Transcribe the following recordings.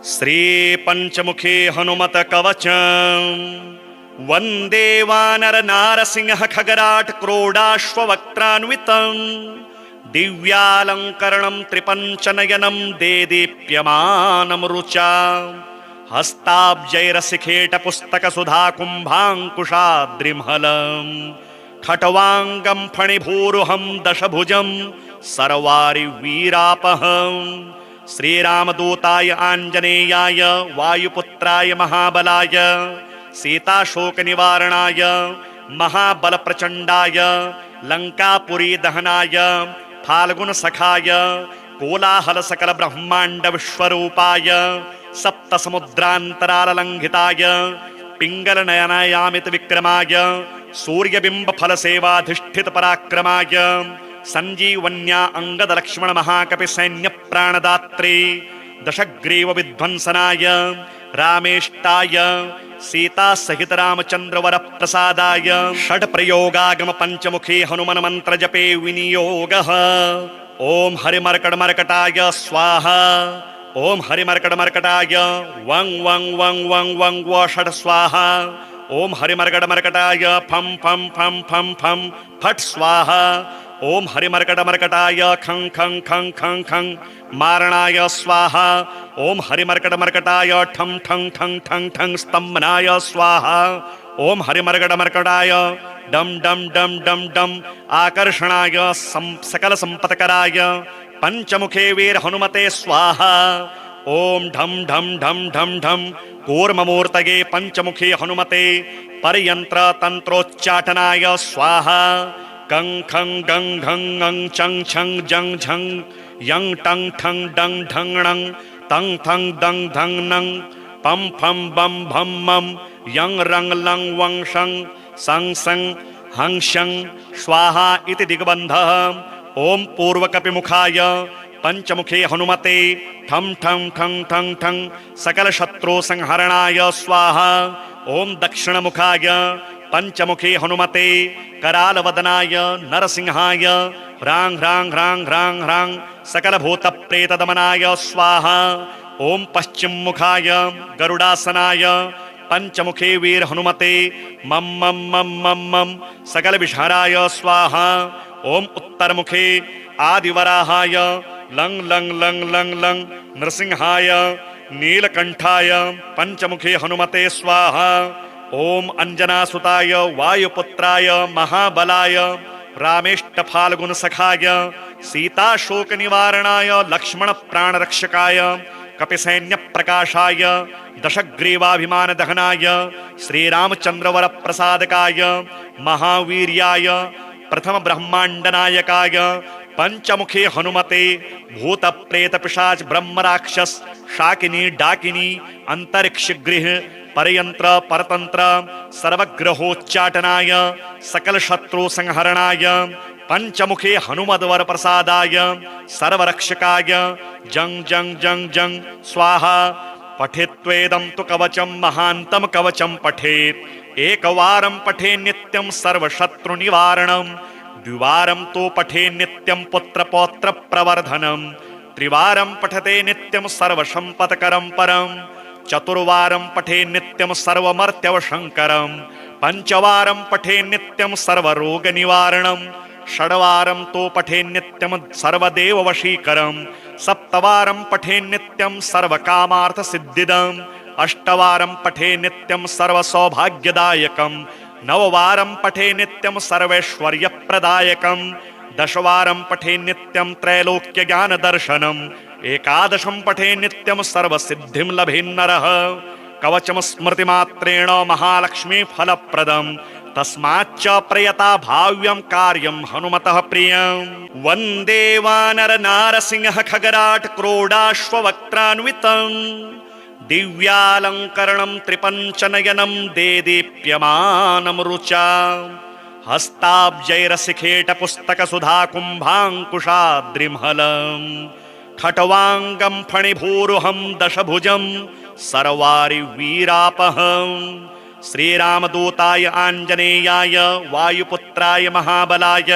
श्री पंचमुखी हनुमत कवच वंदे वानर नारसिंह खगराट क्रोडाश्वक्त्रान्वितं दिव्यालंकरणं त्रिपंचनयनं देदीप्यमानं रुचा हस्ताब्जैरसिखेट पुस्तक सुधा कुंभांकुशाद्रिमहलं खट्वांगं फणिभूरुहं दशभुजं सर्वारि वीरापहं श्रीरामदूताय आंजनेयाय वायुपुत्राय महाबलाय सीताशोकनिवारणाय महाबलप्रचण्डाय लंकापुरी दहनाय फाल्गुनसखाय कोलाहलसकलब्रह्माण्डविश्वरूपाय सप्तसमुद्रान्तराललङ्घिताय पिङ्गलनयनायामितविक्रमाय सूर्यबिम्बफलसेवाधिष्ठितपराक्रमाय संजीवन्या अंगदलक्ष्मणमहाकपिसैन्यप्राणदात्रे दशग्रीवविध्वंसनाय रामेष्टाय सीतासहित रामचन्द्रवरप्रसादाय षड्प्रयोगागम पंचमुखी हनुमन्मन्त्रजपे विनियोगः। ओं हरिमर्कटमर्कटाय स्वाहा। ओं हरिमर्कटमर्कटाय वं वं वं वं वं व षट् स्वाहा। ओं हरिमर्कटमर्कटाय फं फं फं फं फं फट् स्वाहा। ओं हरिमर्कटमर्कटाय खं खं खं खं खं मारणाय स्वाहा। ओं हरिमर्कटमर्कटाय ठं ठं ठं ठं ठं स्तंभनाय स्वाहा। ओं हरिमर्कटमर्कटाय डम डम डम डम डम आकर्षणाय सकल संपत्कराय पंचमुखे वीर हनुमते स्वाहा। ओं ढम ढम ढम ढम ढम कूर्ममूर्तये पंचमुखी हनुमते परयंत्र तंत्रोच्चाटनाय स्वाहा। गं खं गं घं ङं चं छं जं झं यं टं ठं डं ढं णं तं थं दं धं नं पं फं बं भं मं यं रं लं वं शं सं सं हं शं स्वाहा इति दिग्बन्धः। ओं पूर्वकपिमुखाय पंचमुखे हनुमते ठं ठं ठं ठं ठं सकलशत्रु संहरणाय स्वाहा। ओं दक्षिणमुखाय पंचमुखे हनुमते करालवदनाय नरसिंहाय ह्रां ह्रां ह्रां ह्रां ह्रां सकलभूतप्रेतदमनाय स्वाहा। ओं पश्चिममुखाय गरुडासनाय पंचमुखे वीर हनुमते मम मम मम मम मम सकलविषहराय स्वाहा। ओं उत्तरमुखे आदिवराहाय लं लं लं लं लं नृसिंहाय नीलकंठाय पंचमुखे हनुमते स्वाहा। ओं अंजनासुताय वायुपुत्राय महाबलाय रामेष्टफाल्गुनसखाय सीताशोकनिवारणाय लक्ष्मणप्राणरक्षकाय कपिसैन्यप्रकाशाय दशग्रीवाभिमानदहनाय श्रीरामचन्द्रवरप्रसादकाय महावीर्याय प्रथम ब्रह्माण्डनायकाय पंचमुखे हनुमते भूतप्रेतपिशाच ब्रह्मराक्षस शाकिनी डाकिनी अंतरिक्षगृह परयंत्र परतंत्र सर्वग्रहोच्चाटनाय सकल शत्रु संहरणाय पंचमुखे हनुमद्वर प्रसादाय सर्वरक्षकाय जं जं जं जं स्वाहा। पठेत्वेदं तु कवचं महान्तं कवचं पठेत् एकवारं पठे नित्यं सर्वशत्रुनिवारणं द्विवारं तु पठे नित्यं पुत्रपौत्र प्रवर्धनं त्रिवारं पठते नित्यं सर्वसंपत्करं परं चतुर्वारं पठे नित्यं सर्वमर्त्यवशंकरं पंचवारं पठे नित्यं सर्वरोगनिवारणं षड्वारं तो पठे नित्यं सर्वदेववशीकरं सप्तवारं पठे नित्यं सर्वकामार्थसिद्धिदम् अष्टवारं पठे नित्यं सर्वसौभाग्यदायकं नववारं पठे नित्यं सर्वैश्वर्यप्रदायकं दशवारं पठे नित्यं त्रैलोक्यज्ञानदर्शनम् एकादशं पठे नित्यं सर्वसिद्धिं लभेन्नरः कवचं स्मृतिमात्रेण महालक्ष्मी फलप्रदं तस्माच्च प्रयता भाव्यं कार्यं हनुमतः प्रियं वन्दे वानर नारसिंह खगराट क्रोडाश्वक्त्रान्वितं दिव्यालंकरणं त्रिपंचनयनं देदीप्यमानं रुचा हस्ताब्जैरसिखेट पुस्तक सुधा कुंभांकुशाद्रिमहलं खट्वांगं फणिभूरुहं दशभुजं सर्वारि वीरापहं श्रीरामदूताय आंजनेयाय वायुपुत्राय महाबलाय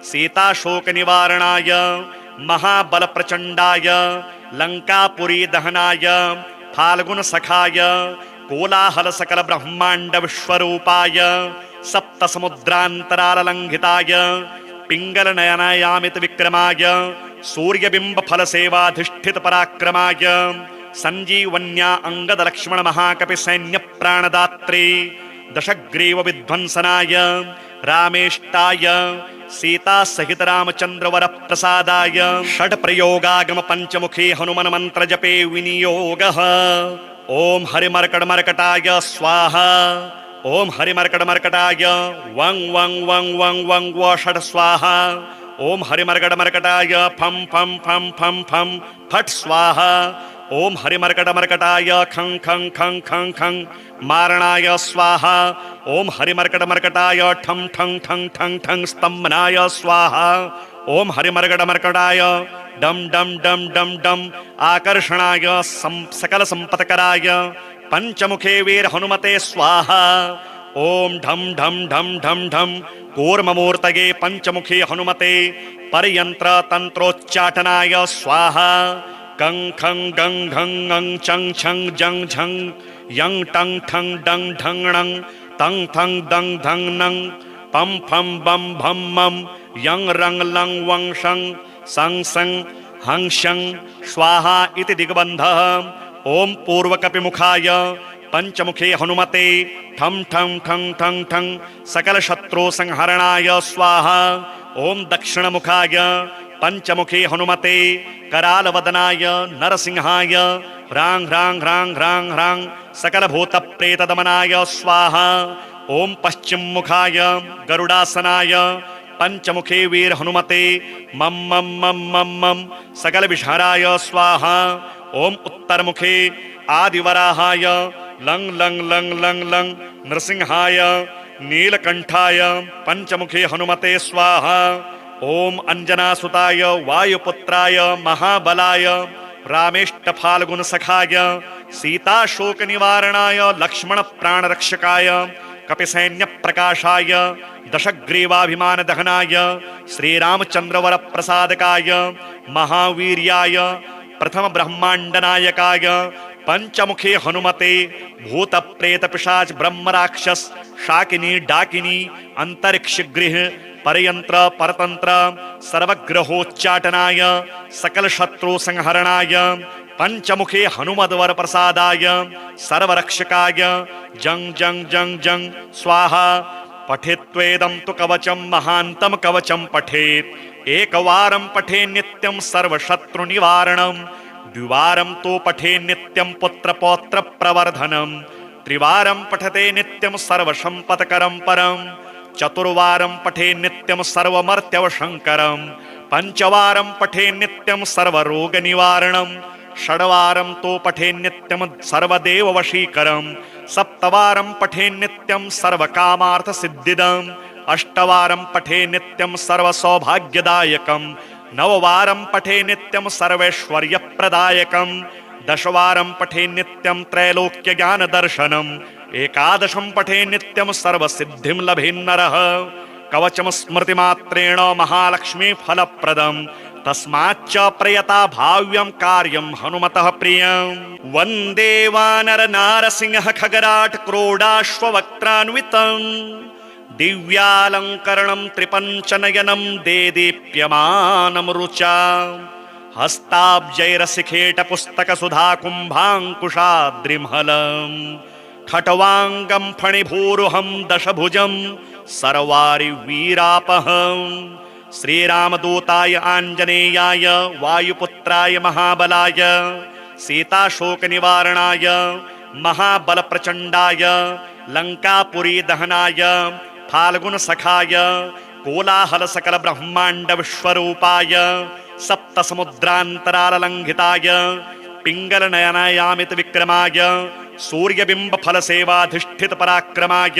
सीताशोकनिवारणाय महाबलप्रचण्डाय लंकापुरी दहनाय फाल्गुन सखाय कोलाहल सकल ब्रह्मांड विश्वरूपाय सप्त समुद्रांतराल लंघिताय पिंगल नयनायामित विक्रमाय सूर्यबिंब फल सेवाधिष्ठित पराक्रमाय संजीवन्या अंगद लक्ष्मण महाकपि सैन्य प्राणदात्रे दशग्रीव विध्वंसनाय रामेष्टाय सीता सहित रामचंद्र वर प्रसादाय षड प्रयोगागम पंचमुखी हनुमन मंत्र जपे विनियोगः। ओम हरिमर्कट मर्कटाय स्वाहा। ओम हरिमर्कट मर्कटाय वं वं वं वं वं व षड स्वाहा। ओम हरिमर्कट मर्कटाय फम फम फम फम फम फट स्वाहा। ओम हरिमर्कट मर्कटाय खं खं खं खं खं मारणाय स्वाहा। ओम हरिमर्कट मर्कटाय ठं ठं ठं ठं ठं स्तंभनाय स्वाहा। ओम हरिमर्कट मर्कटाय डम डम डम डम डम आकर्षणाय सकल संपत्कराय पंचमुखे वीर हनुमते स्वाहा। ओम ढम ढम ढम ढम ढम कूर्ममूर्तये पंचमुखी हनुमते परयंत्र तंत्रोच्चाटनाय स्वाहा। कं खं गं घं ङं चं छं जं झं यं टं ठं डं ढं णं तं थं दं धं नं पं फं बं भं मं यं रं लं वं शं सं सं हं शं स्वाहा इति दिग्बन्धः। ओम पूर्वकपिमुखाय पंचमुखे हनुमते ठं ठं ठं ठं ठं सकल शत्रु संहरणाय स्वाहा। ओम दक्षिणमुखाय पंचमुखे हनुमते करालवदनाय नरसिंहाय ह्रां ह्रां ह्रां ह्रां ह्रां सकल भूत प्रेत दमनाय स्वाहा। ओम पश्चिम मुखाय गरुडासनाय पंचमुखे वीर हनुमते मम मम मम मम मम सकल विषहराय स्वाहा। ओम उत्तर मुखे आदिवराहाय लं लं लं लं लं नृसिंहाय नीलकंठाय पंचमुखे हनुमते स्वाहा। ओम अंजनासुताय वायुपुत्राय महाबलाय रामेष्ट फाल्गुन सखाय सीता शोक निवारणाय लक्ष्मण प्राणरक्षकाय कपिसैन्य प्रकाशाय दशग्रीवाभिमान दहनाय श्रीरामचंद्र वर प्रसादकाय महावीर्याय प्रथम ब्रह्मांड नायकाय पंचमुखे हनुमते भूत प्रेत पिशाच ब्रह्म राक्षस शाकिनी डाकिनी अंतरिक्ष गृह परयंत्र परतंत्र सर्वग्रहोच्चाटनाय सकल शत्रु संहरणाय पंचमुखे हनुमद्वर प्रसादाय सर्वरक्षकाय जं जं जं जं स्वाहा। पठेत्वेदं तु कवचं महान्तं कवचं पठेत् एकवारं पठे नित्यं सर्वशत्रु निवारणं द्विवारं तु पठे नित्यं पुत्र पौत्र प्रवर्धनं त्रिवारं पठते नित्यं सर्वसंपत्करं परं चतुर्वारं पठे नित्यं सर्वमर्त्यवशंकरं पंचवारं पठे नित्यं सर्वरोगनिवारणं षड्वारं तु पठे नित्यं सर्वदेववशीकरं सप्तवारं पठे नित्यं सर्वकामार्थसिद्धिदम् अष्टवारं पठे नित्यं सर्वसौभाग्यदायकं नववारं पठे नित्यं सर्वैश्वर्यप्रदायकं दशवारं पठे नित्यं त्रैलोक्यज्ञानदर्शनम् एकादशं पठे नित्यं सर्वसिद्धिं लभेन्नरः कवचं स्मृतिमात्रेण महालक्ष्मी फलप्रदम् तस्माच्च प्रयता भाव्यं कार्यं हनुमतः प्रियं वन्दे वानर नारसिंह खगराट क्रोडाश्ववक्त्रान्वितं दिव्यालंकरणं त्रिपञ्चनयनं देदीप्यमानं रुचा हस्ताब्जैरसिखेट पुस्तक सुधा कुम्भाङ्कुशाद्रिमहलम् खट्वाङ्गं फणिभूरुहं दशभुजं सर्वारि वीरापहं श्रीरामदूताय आञ्जनेयाय वायुपुत्राय महाबलाय सीताशोकनिवारणाय महाबलप्रचण्डाय लङ्कापुरी दहनाय फाल्गुन सखाय कोलाहल सकल ब्रह्मांड विश्वरूपाय सप्त समुद्रांतराल लंघिताय पिंगल नयनायामित विक्रमाय सूर्यबिंब फल सेवाधिष्ठित पराक्रमाय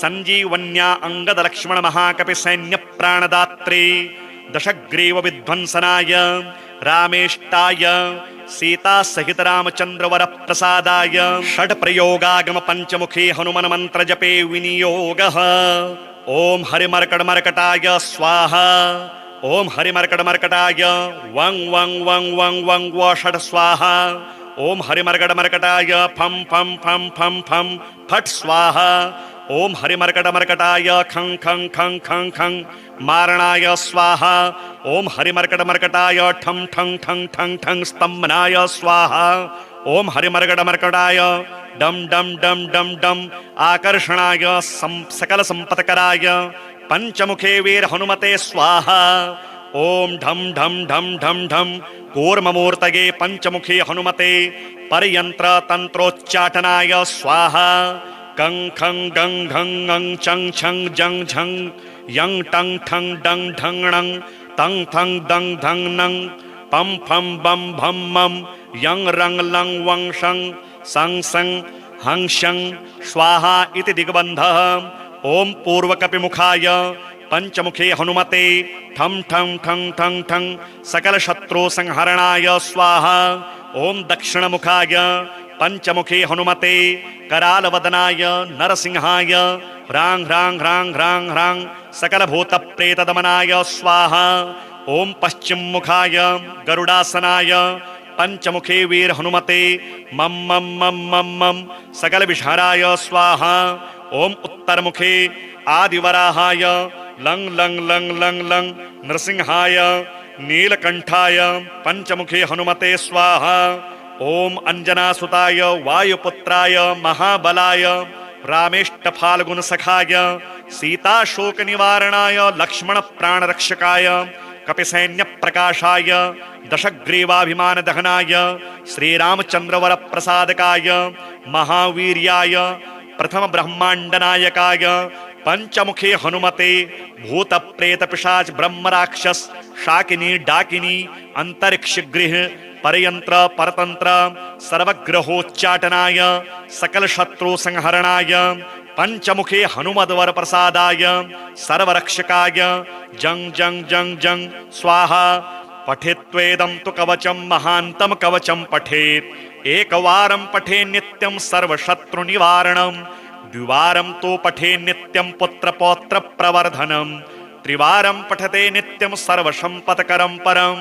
संजीवन्या अंगद लक्ष्मण महाकपि सैन्य प्राणदात्रे दशग्रीव विध्वंसनाय रामेष्टाय सीता सहित रामचंद्र वर प्रसादाय षड प्रयोगागम पंचमुखी हनुमन मंत्र जपे विनियोगः। ओम हरिमर्कट मर्कटाय स्वाहा। ओम हरिमर्कटमर्कटाय वं वं वं वं वं व षट् स्वाहा ओम हरिमर्कटमर्कटाय फं फं फं फं फं फट् स्वाहा ओम हरिमर्कटमर्कटाय खं खं खं खं खं मारणाय स्वाहा ओम हरिमर्कटमर्कटाय ठं ठं ठं ठं ठं स्तम्भनाय स्वाहा ओम हरिमर्कटमर्कटाय डम डम डम डम डम आकर्षणाय सकल संपत्कराय पंचमुखे वीर हनुमते स्वाहा ओम ढम ढम ढम ढम ढम कूर्ममूर्तये पंचमुखे हनुमते परयंत्र तंत्रोच्चाटनाय स्वाहा कं खं गं घं ङं चं छं जं झं यं टं ठं डं ढं णं तं थं दं धं नं पं फं बं भं मं यं रं लं वं शं सं सं हं शं स्वाहा इति दिग्बन्धः ओम पूर्वकपिमुखाय पंचमुखे हनुमते ठं ठं ठं ठं ठं सकल शत्रु संहरणाय स्वाहा ओम दक्षिणमुखाय पंचमुखे हनुमते करालवदनाय नरसिंहाय ह्रां ह्रां ह्रां ह्रां ह्रां सकल भूत प्रेत दमनाय स्वाहा ओम पश्चिम मुखाय गरुडासनाय पंचमुखे वीर हनुमते मम मम मम मम मम सकल विषहराय स्वाहा ओम उत्तर मुखे आदिवराहाय लं लं लं लं लं नृसिंहाय नीलकंठाय पंचमुखे हनुमते स्वाहा ओम अंजनासुताय वायुपुत्राय महाबलाय रामेष्टफाल्गुन सखाय सीताशोक निवारणाय लक्ष्मण प्राणरक्षकाय कपिसैन्य प्रकाशाय दशग्रीवाभिमान दहनाय श्रीरामचंद्रवर प्रसादकाय महावीर्याय प्रथम ब्रह्मांड नायकाय पंचमुखे हनुमते भूत प्रेत पिशाच ब्रह्म राक्षस शाकिनी डाकिनी अंतरिक्ष गृह परयंत्र परतंत्र सर्वग्रहोच्चाटनाय सकल शत्रु संहरणाय पंचमुखे हनुमद्वर प्रसादाय सर्वरक्षकाय जं जं जं जं स्वाहा पठेत्वेदं तु कवचं महान्तं कवचं पठेत् एकवारं पठे नित्यं सर्वशत्रु निवारणं द्विवारं तो पठे नित्यं पुत्र पौत्र प्रवर्धनं त्रिवारं पठते नित्यं सर्वसंपत्करं परं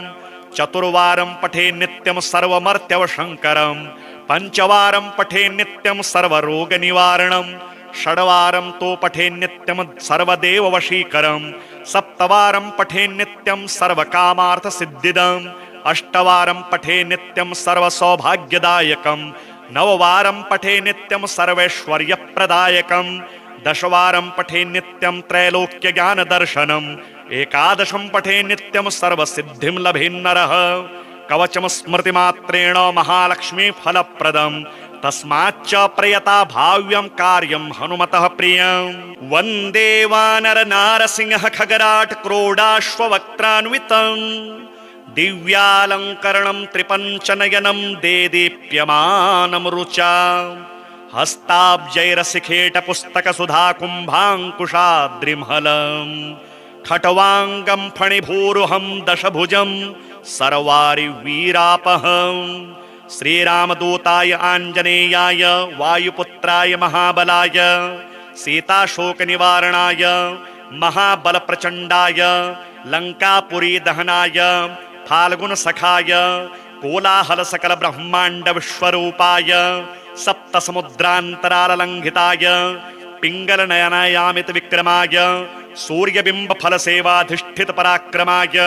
चतुर्वारं पठे नित्यं सर्वमर्त्यवशंकरं पंचवारं पठे नित्यं सर्वरोग निवारणं षड्वारं तो पठे नित्यं सर्वदेववशीकरं सप्तवारं पठे नित्यं सर्वकामार्थ सिद्धिदम् अष्टवारं पठे नित्यं सर्वसौभाग्यदायकं नववारं पठे नित्यं सर्वैश्वर्यप्रदायकं दशवारं पठे नित्यं त्रैलोक्यज्ञानदर्शनम् एकादशं पठे नित्यं सर्वसिद्धिं लभेन्नरः कवचं स्मृतिमात्रेण महालक्ष्मी फलप्रदं तस्माच्च प्रयता भाव्यं कार्यं हनुमतः प्रियं वन्दे वानर नारसिंह खगराट क्रोडाश्ववक्त्रान्वितं दिव्यालंकरणं त्रिपंचनयनं देदीप्यमानं रुचा हस्ताब्जैरशिखेट पुस्तक सुधा कुंभांकुशाद्रिमहलं खट्वांगं फणिभूरुहं दशभुजं सर्वारि वीरापहं श्रीरामदूताय आंजनेयाय वायुपुत्राय महाबलाय सीताशोक निवारणाय महाबल प्रचंडाय लंकापुरी दहनाय फाल्गुन सखाय कोलाहल सकल ब्रह्मांड विश्वरूपाय सप्त समुद्रांतरालंघिताय पिंगल नयनायामित विक्रमाय सूर्यबिंब फल सेवाधिष्ठित पराक्रमाय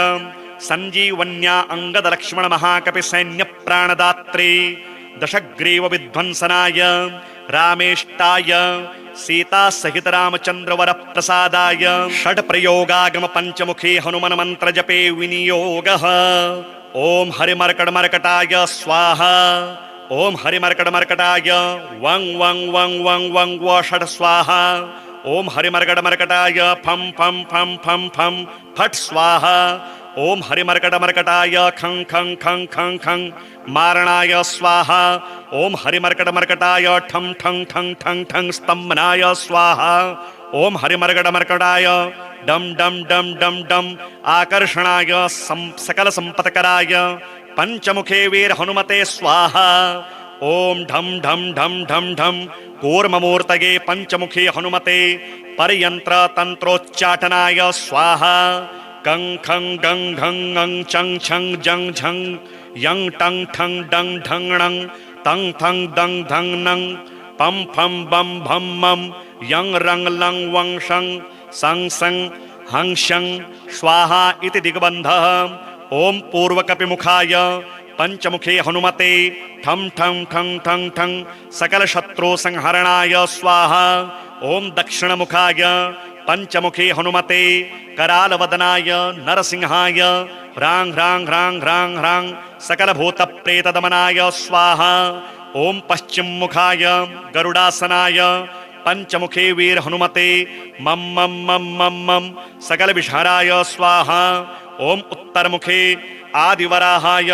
संजीवन्या अंगद लक्ष्मण महाकपि सैन्य प्राणदात्रे दशग्रीव विध्वंसनाय रामेष्टाय सीता सहित रामचंद्र वर प्रसादाय षड प्रयोगागम पंचमुखी हनुमन मंत्र जपे विनियोगः ओम हरिमर्कटमर्कटाय स्वाहा ओम हरिमर्कटमर्कटाय वं वं वं वं वं व षड स्वाहा ओम हरिमर्कटमर्कटाय फं फं फं फं फं फट् स्वाहा ओम हरिमर्कटमर्कटाय खं खं खं खं खं मारणाय स्वाहा ओम हरिमर्कटमर्कटाय ठं ठं ठं ठं ठं स्तम्भनाय स्वाहा ओम हरिमर्कटमर्कटाय डम डम डम डम डम आकर्षणाय सकल संपत्कराय पंचमुखे वीर हनुमते स्वाहा ओम ढम ढम ढम ढम ढम कूर्ममूर्तये पंचमुखी हनुमते परयंत्र तंत्रोच्चाटनाय स्वाहा कं खं गं घं ङं चं छं जं झं यं टं ठं डं ढं णं तं थं दं धं नं पं फं बं भं मं यं रं लं वं शं सं सं हं शं स्वाहा इति दिग्बन्धः। ओम पूर्वकपिमुखाय पंचमुखे हनुमते ठं ठं ठं ठं ठं सकल शत्रु संहरणाय स्वाहा। ओम दक्षिणमुखाय पंचमुखे हनुमते करालवदनाय नरसिंहाय ह्रां ह्रां ह्रां ह्रां ह्रां सकल भूत प्रेत दमनाय स्वाहा। ओम पश्चिममुखाय गरुडासनाय पंचमुखे वीर हनुमते मम मम मम मम मम सकल विषहराय स्वाहा। ओम उत्तरमुखे आदिवराहाय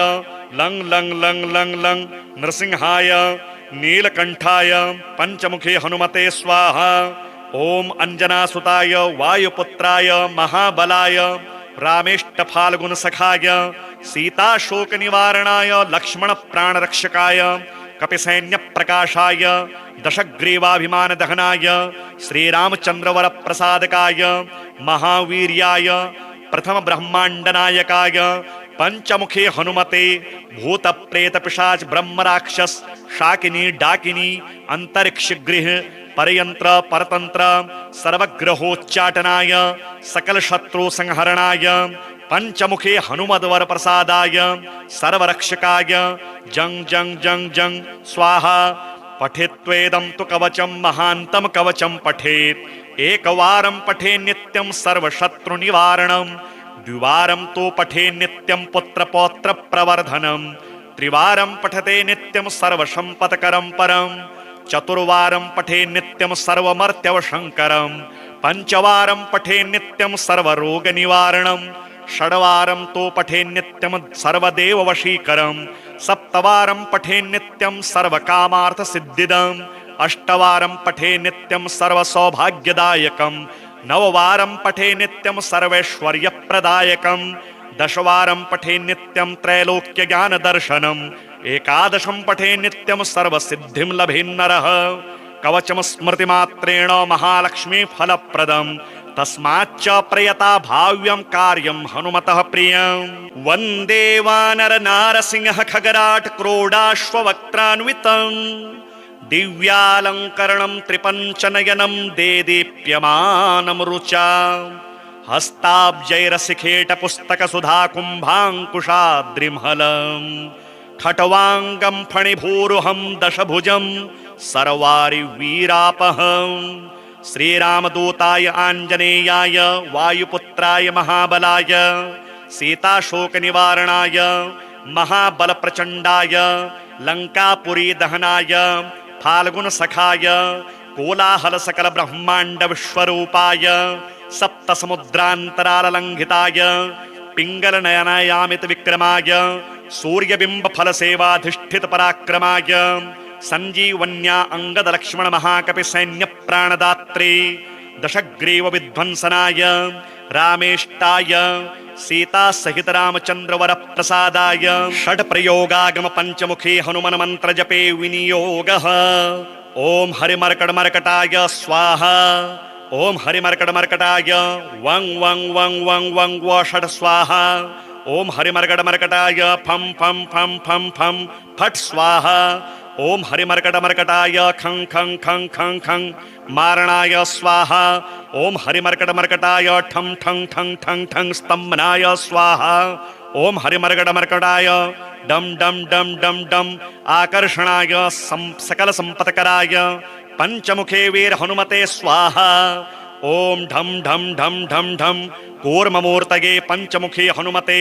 लंग लंग लंग लंग लंग नृसिंहाय नीलकंठाय पंचमुखे हनुमते स्वाहा। ओम अंजनासुताय वायुपुत्राय महाबलाय रामेष्ट फाल्गुन सखाय सीताशोक निवारणाय लक्ष्मण प्राणरक्षकाय कपिसैन्य प्रकाशाय दशग्रीवाभिमान दहनाय श्रीरामचंद्रवर प्रसादकाय महावीर्याय प्रथम ब्रह्मांड नायकाय पंचमुखे हनुमते भूत प्रेत पिशाच ब्रह्म राक्षस शाकिनी डाकिनी अंतरिक्ष गृह परयंत्र परतंत्र सर्वग्रहोच्चाटनाय सकल शत्रु संहरणाय पंचमुखे हनुमद्वर प्रसादाय सर्वरक्षकाय जंग जंग जंग जंग स्वाहा। पठेत्वेदं तु कवचं महान्तं कवचं पठेत् एकवारं पठे नित्यं सर्वशत्रु निवारणं द्विवारं तु पठे नित्यं पुत्र पौत्र प्रवर्धनं त्रिवारं पठते नित्यं सर्वसंपत्करं परं चतुर्वारं पठे नित्यं सर्वमर्त्यवशंकरं पंचवारं पठे नित्यं सर्वरोग निवारणं षड्वारं तु पठे नित्यं सर्वदेववशीकरं सप्तवारं पठे नित्यं सर्वकामार्थ सिद्धिदम् अष्टवारं पठे नित्यं सर्वसौभाग्यदायकं नववारं पठे नित्यं सर्वैश्वर्यप्रदायकं दशवारं पठे नित्यं त्रैलोक्य ज्ञान दर्शनम् एकादशं पठे नित्यं सर्वसिद्धिं लभेन्नरः कवचं स्मृतिमात्रेण महालक्ष्मी फलप्रदम् तस्माच्च प्रयता भाव्यं कार्यं हनुमतः प्रियं वन्दे वानर नारसिंह खगराट क्रोडाश्ववक्त्रान्वितं दिव्यालंकरणं त्रिपञ्चनयनं देदीप्यमानं रुचा हस्ताब्जैरसिखेट पुस्तक सुधा कुम्भाङ्कुशाद्रिमहलम् खट्वाङ्गं फणिभूरुहं दशभुजं सर्वारि वीरापहं श्रीरामदूताय आञ्जनेयाय वायुपुत्राय महाबलाय सीताशोक निवारणाय महाबल प्रचंडाय लंकापुरी दहनाय फाल्गुन सखाय कोलाहल सकल ब्रह्मांड विश्वरूपाय सप्त समुद्रांतराल लंघिताय पिंगल नयनायामित विक्रमाय सूर्यबिंब फल सेवाधिष्ठित पराक्रमाय संजीवन्या अंगद लक्ष्मण महाकपि सैन्य प्राणदात्रे दशग्रीव विध्वंसनाय रामेष्टाय सीता सहित रामचंद्र वर प्रसादाय षड प्रयोगागम पंचमुखी हनुमन मंत्र जपे विनियोगः ओम हरिमर्कट मर्कटाय स्वाहा ओम हरिमर्कट मर्कटाय वं वं वं वं वं व षड स्वाहा ओम हरिमर्कट मर्कटाय फं फं फं फं फं फट स्वाहा ओम हरिमर्कट मर्कटाय खं खं खं खं खं मारणाय स्वाहा ओम हरिमर्कट मर्कटाय ठं ठं ठं ठं ठं स्तंभनाय स्वाहा ओम हरिमर्कट मर्कटाय डम डम डम डम डम आकर्षणाय सकल संपत्कराय पंचमुखे वीर हनुमते स्वाहा ओम ढम ढम ढम ढम ढम कूर्ममूर्तये पंचमुखी हनुमते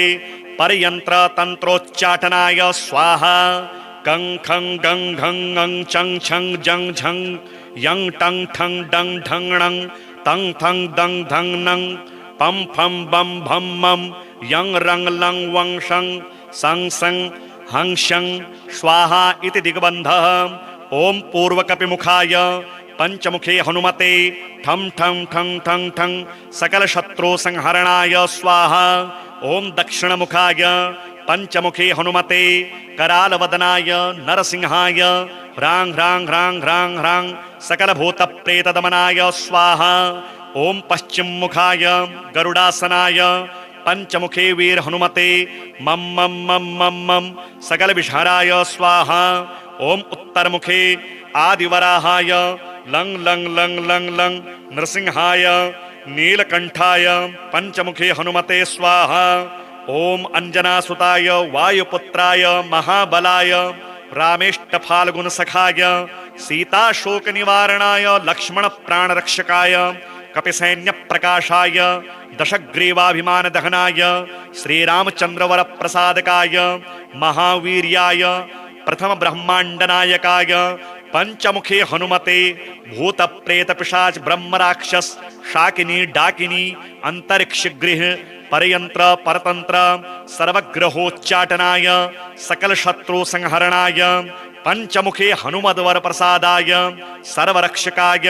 परयंत्र तंत्रोच्चाटनाय स्वाहा कं खं गं घं ङं चं छं जं झं यं टं ठं डं ढं णं तं थं दं धं नं पं फं बं भं मं यं रं लं वं शं सं सं हं शं स्वाहा इति दिग्बन्धः ओम पूर्वकपिमुखाय पंचमुखे हनुमते ठं ठं ठं ठं ठं सकल शत्रु संहरणाय स्वाहा ओम दक्षिणमुखाय पंचमुखे हनुमते करालवदनाय नरसिंहाय ह्रां ह्रां ह्रां ह्रां ह्रां सकल भूत प्रेत दमनाय स्वाहा ओम पश्चिम मुखाय गरुडासनाय पंचमुखे वीर हनुमते मम मम मम मम मम सकल विषहराय स्वाहा। ओम उत्तर मुखे आदिवराहाय लंग लंग लंग लंग लंग नृसिंहाय नीलकंठाय पंचमुखे हनुमते स्वाहा। ओम अंजनासुताय वायुपुत्राय महाबलाय रामेष्ट फाल्गुन सखाय सीता शोक निवारणाय लक्ष्मण प्राण रक्षकाय कपिसैन्य प्रकाशाय दशग्रीवाभिमान दहनाय श्रीरामचंद्र वर प्रसादकाय महावीर्याय प्रथम ब्रह्मांड नायकाय पंचमुखे हनुमते भूत प्रेत पिशाच ब्रह्म राक्षस शाकिनी डाकिनी अंतरिक्ष गृह परयंत्र परतंत्र सर्वग्रहोच्चाटनाय सकल शत्रु संहरणाय पंचमुखे हनुमद्वर प्रसादाय सर्वरक्षकाय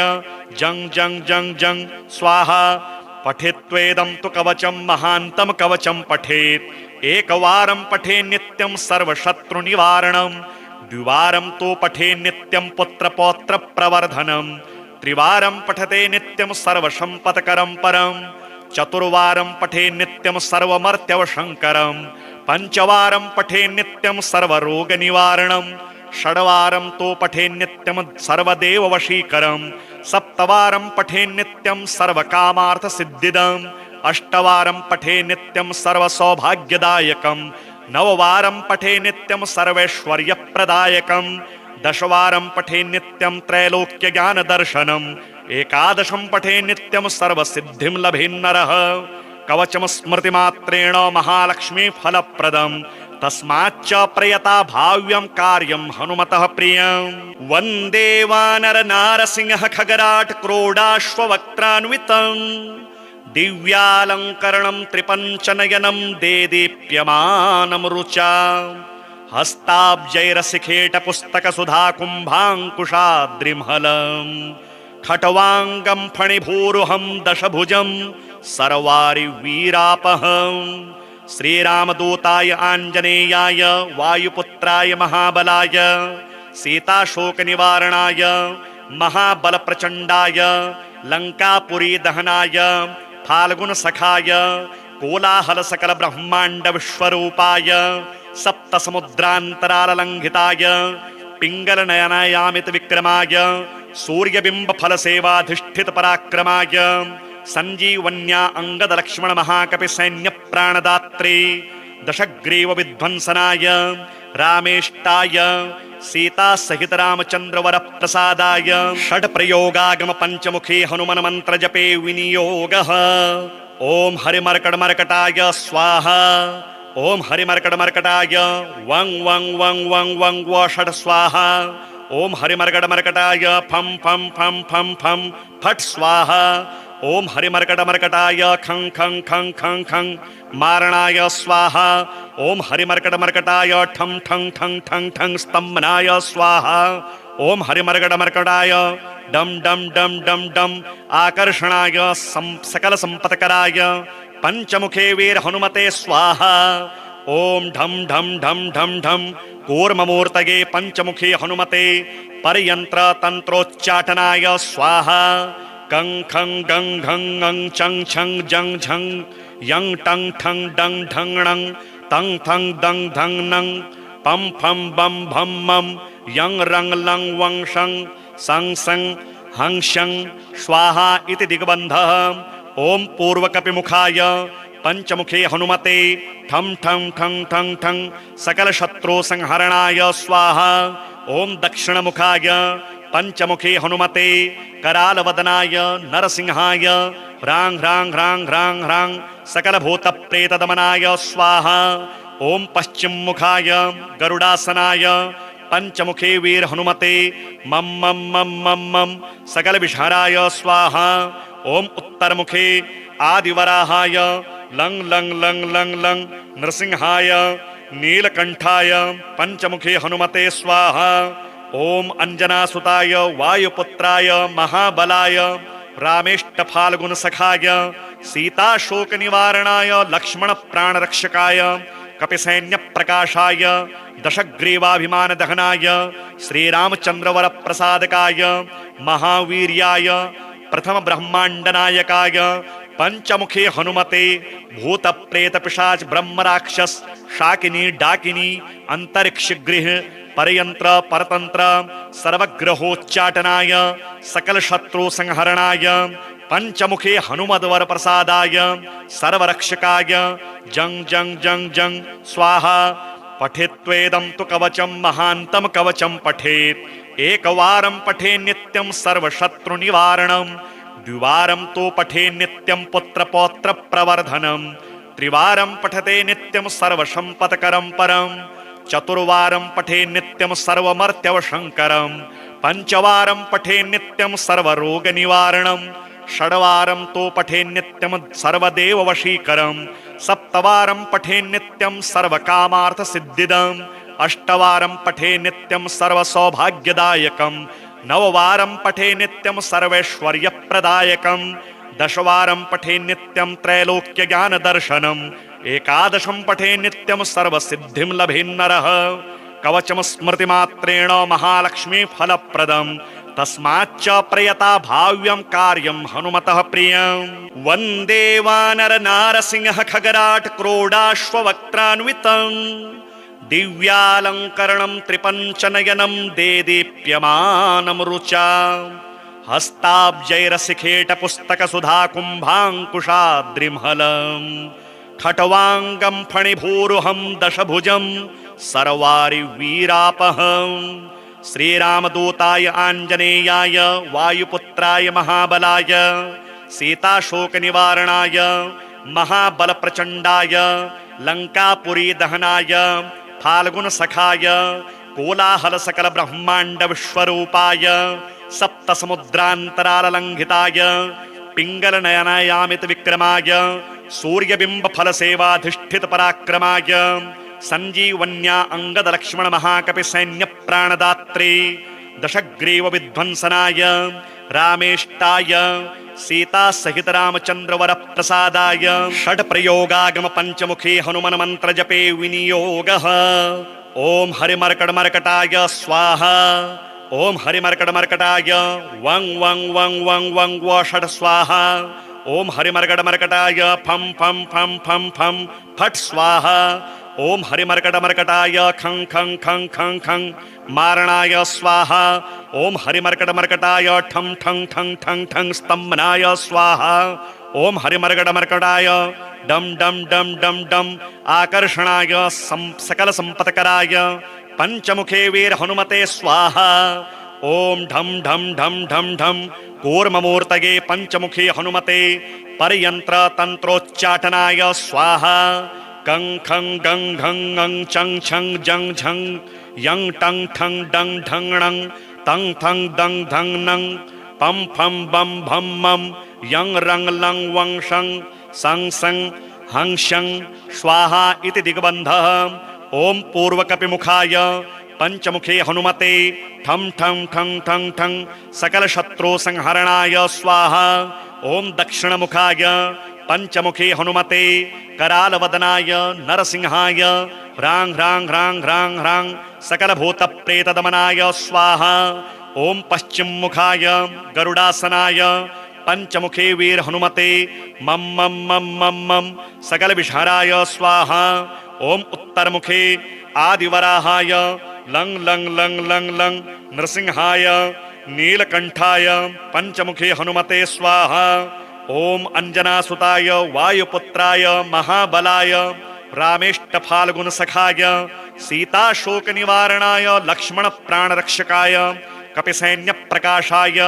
जंग जंग जंग जंग स्वाहा। पठेत्वेदं तु कवचं महान्तं कवचं पठेत् एकवारं पठे नित्यं सर्वशत्रु निवारणं द्विवारं तो पठे नित्यं पुत्र पौत्र प्रवर्धनं त्रिवारं पठते नित्यं सर्वसंपत्करं परं चतुर्वारं पठे नित्यं सर्वमर्त्यवशंकरं पंचवारं पठे नित्यं सर्वरोग निवारणं षड्वारं तो पठे नित्यं सर्वदेव वशीकरं सप्तवारं पठे नित्यं सर्वकामार्थ सिद्धिदं अष्टवारं पठे नित्यं सर्वसौभाग्यदायकं नववारं पठे नित्यं सर्वैश्वर्यप्रदायकं दशवारं पठे नित्यं त्रैलोक्य ज्ञान दर्शनम् एकादशं पठे नित्यं सर्वसिद्धिं लभेन्नरः कवचं स्मृतिमात्रेण महालक्ष्मी फलप्रदं तस्माच्च प्रयता भाव्यं कार्यं हनुमतः प्रियं वन्दे वानर नारसिंह खगराट क्रोडाश्ववक्त्रान्वितं दिव्यालंकरणं त्रिपञ्चनयनं देदीप्यमानं रुचा हस्ताब्जैरसिखेट पुस्तक सुधा कुम्भाङ्कुशाद्रिमहलं खट्वांगं फणिभूरुहं दशभुजं सर्वारि वीरापहं श्रीरामदूताय आञ्जनेयाय वायुपुत्राय महाबलाय सीताशोक निवारणाय महाबल प्रचंडाय लंकापुरी दहनाय फाल्गुन सखाय कोलाहल सकल ब्रह्मांड विश्वरूपाय सप्त समुद्रांतराल लंघिताय पिंगल नयनायामित विक्रमाय सूर्यबिंब फल सेवाधिष्ठित पराक्रमाय संजीवन्या अंगद लक्ष्मण महाकपि सैन्य प्राणदात्रे दशग्रीव विध्वंसनाय रामेष्टाय सीता सहित रामचंद्र वर प्रसादाय षड प्रयोगागम पंचमुखी हनुमन मंत्र जपे विनियोगः ओम हरिमर्कट मर्कटाय स्वाहा ओम हरिमर्कट मर्कटाय वंग वंग वंग वंग वंग व षड स्वाहा ओम हरिमर्कट मर्कटाय फम फम फम फम फम फट स्वाहा ओम हरिमर्कट मर्कटाय खं खं खं खं खं मारणाय स्वाहा ओम हरिमर्कट मर्कटाय ठं ठं ठं ठं ठं स्तंभनाय स्वाहा ओम हरिमर्कट मर्कटाय डम डम डम डम डम आकर्षणाय सकल संपत्कराय पंचमुखे वीर हनुमते स्वाहा ओम ढम ढम ढम ढम ढम कूर्ममूर्तये पंचमुखी हनुमते परयंत्र तंत्रोच्चाटनाय स्वाहा कं खं गं घं ङं चं छं जं झं यं टं ठं डं ढं णं तं थं दं धं नं पं फं बं भं मं यं रं लं वं शं सं सं हं शं स्वाहा इति दिग्बन्धः ओम पूर्वकपिमुखाय पंचमुखे हनुमते ठं ठं ठं ठं ठं सकल शत्रु संहरणाय स्वाहा ओम दक्षिणमुखाय पंचमुखे हनुमते करालवदनाय नरसिंहाय ह्रां ह्रां ह्रां ह्रां ह्रां सकल भूत प्रेत दमनाय स्वाहा ओम पश्चिम मुखाय गरुडासनाय पंचमुखे वीर हनुमते मम मम मम मम मम सकल विषहराय स्वाहा ओम उत्तर मुखे आदिवराहाय लंग लंग लंग लंग लंग नृसिंहाय नीलकंठाय पंचमुखे हनुमते स्वाहा ओम अंजनासुताय वायुपुत्राय महाबलाय रामेष्ट फाल्गुन सखाय सीता शोक निवारणाय लक्ष्मण प्राण रक्षकाय कपिसैन्य प्रकाशाय दशग्रीवाभिमान दहनाय श्रीरामचंद्र वर प्रसादकाय महावीर्याय प्रथम ब्रह्मांड नायकाय पंचमुखे हनुमते भूत प्रेत पिशाच ब्रह्म राक्षस शाकिनी डाकिनी अंतरिक्ष गृह परयंत्र परतंत्र सर्वग्रहोच्चाटनाय सकल शत्रु संहरणाय पंचमुखे हनुमद्वर प्रसादाय सर्वरक्षकाय जंग जंग जंग जंग स्वाहा। पठेत्वेदं तु कवचं महान्तं कवचं पठेत् एकवारं पठे नित्यं सर्वशत्रु निवारणं द्विवारं तु पठे नित्यं पुत्र पौत्र प्रवर्धनं त्रिवारं पठते नित्यं सर्वसंपत्करं परं चतुर्वारं पठे नित्यं सर्वमर्त्यवशंकरं पंचवारं पठे नित्यं सर्वरोग निवारणं षड्वारं तो पठे नित्यं सर्वदेव वशीकरं सप्तवारं पठे नित्यं सर्वकामार्थ सिद्धिदम् अष्टवारं पठे नित्यं सर्वसौभाग्यदायकं नववारं पठे नित्यं सर्वैश्वर्यप्रदायकं दशवारं पठे नित्यं त्रैलोक्य ज्ञान दर्शनम् एकादशं पठे नित्यं सर्वसिद्धिं लभेन्नरः कवचं स्मृतिमात्रेण महालक्ष्मी फलप्रदम् तस्माच्च प्रयता भाव्यं कार्यं हनुमतः प्रियं वन्दे वानर नारसिंह खगराट क्रोडाश्ववक्त्रान्वितं दिव्यालंकरणं त्रिपञ्चनयनं देदीप्यमानं रुचा हस्ताब्जैरसिखेट पुस्तक सुधा कुम्भाङ्कुशाद्रिमहलम् खट्वाङ्गं फणिभूरुहं दशभुजं सर्वारि वीरापहं श्रीरामदूताय आञ्जनेयाय वायुपुत्राय महाबलाय सीताशोकनिवारणाय महाबलप्रचण्डाय लङ्कापुरी दहनाय फाल्गुनसखाय कोलाहलसकलब्रह्माण्डविश्वरूपाय सप्तसमुद्रान्तराललङ्घिताय पिङ्गलनयनायामितविक्रमाय सूर्यबिम्बफलसेवाधिष्ठितपराक्रमाय संजीवन्या अंगदलक्ष्मण महाकपि सैन्य प्राणदात्रे दशग्रीव विध्वंसनाय रामेष्टाय सीता सहित रामचंद्र वर प्रसादाय षड प्रयोगागम पंचमुखी हनुमन मंत्र जपे विनियोगः ओम हरिमर्कटमर्कटाय स्वाहा ओम हरिमर्कटमर्कटाय वं वं वं वं वं व षड स्वाहा ओम हरिमर्कटमर्कटाय फं फं फं फं फं फट स्वाहा ओम हरिमर्कटमर्कटाय खं खं खं खं खं मारणाय स्वाहा ओम हरिमर्कटमर्कटाय ठं ठं ठं ठं ठं स्तंभनाय स्वाहा ओम हरिमर्कटमर्कटाय डम डम डम डम डम आकर्षणाय सकल संपत्कराय पंचमुखे वीर हनुमते स्वाहा ओम ढम ढम ढम ढम ढम कूर्ममूर्तये पंचमुखी हनुमते परयंत्र तंत्रोच्चाटनाय स्वाहा कं खं गं घं ङं चं छं जं झं यं टं ठं डं ढं णं तं थं दं धं नं पं फं बं भं मं यं रं लं वं शं सं सं हं शं स्वाहा इति दिग्बन्धः ओम पूर्वकपिमुखाय पंचमुखे हनुमते ठं ठं ठं ठं ठं सकल शत्रु संहरणाय स्वाहा ओम दक्षिणमुखाय पंचमुखे हनुमते करालवदनाय नरसिंहाय ह्रां ह्रां ह्रां ह्रां ह्रां सकल भूत प्रेत दमनाय स्वाहा ओम पश्चिम मुखाय गरुडासनाय पंचमुखे वीर हनुमते मम मम मम मम मम सकल विषहराय स्वाहा ओम उत्तर मुखे आदिवराहाय लंग लंग लंग लंग लंग नृसिंहाय नीलकंठाय पंचमुखे हनुमते स्वाहा ओम अंजनासुताय वायुपुत्राय महाबलाय रामेष्ट फाल्गुन सखाय सीताशोक निवारणाय लक्ष्मण प्राणरक्षकाय कपिसैन्य प्रकाशाय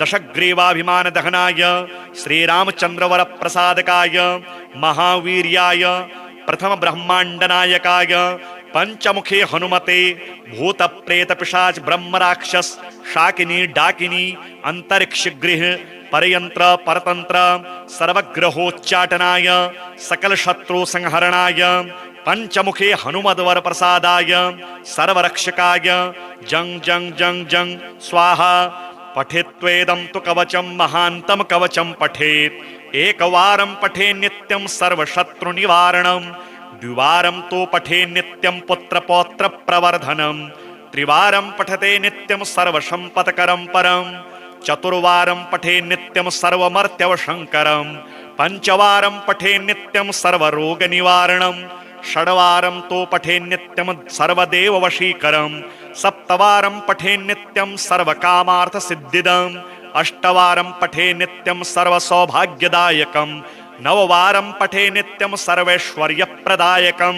दशग्रीवाभिमान दहनाय श्रीरामचंद्रवर प्रसादकाय महावीर्याय प्रथम ब्रह्मांड नायकाय पंचमुखे हनुमते भूत प्रेत पिशाच ब्रह्म राक्षस शाकिनी डाकिनी अंतरिक्ष गृह परयंत्र परतंत्र सर्वग्रहोच्चाटनाय सकल शत्रु संहरणाय पंचमुखे हनुमद्वर प्रसादाय सर्वरक्षकाय जंग जंग जंग जंग स्वाहा पठेत्वेदं तु कवचं महान्तं कवचं पठेत् एकवारं पठे नित्यं सर्वशत्रु निवारणं द्विवारं तु पठे नित्यं पुत्र पौत्र प्रवर्धनं त्रिवारं पठते नित्यं सर्वसंपत्करं परं चतुर्वारं पठे नित्यं सर्वमर्त्यवशंकरं पंचवारं पठे नित्यं सर्वरोगनिवारणं षड्वारं तो पठे नित्यं सर्वदेववशीकरं सप्तवारं पठे नित्यं सर्वकामार्थसिद्धिदम् अष्टवारं पठे नित्यं सर्वसौभाग्यदायकं नववारं पठे नित्यं सर्वैश्वर्यप्रदायकं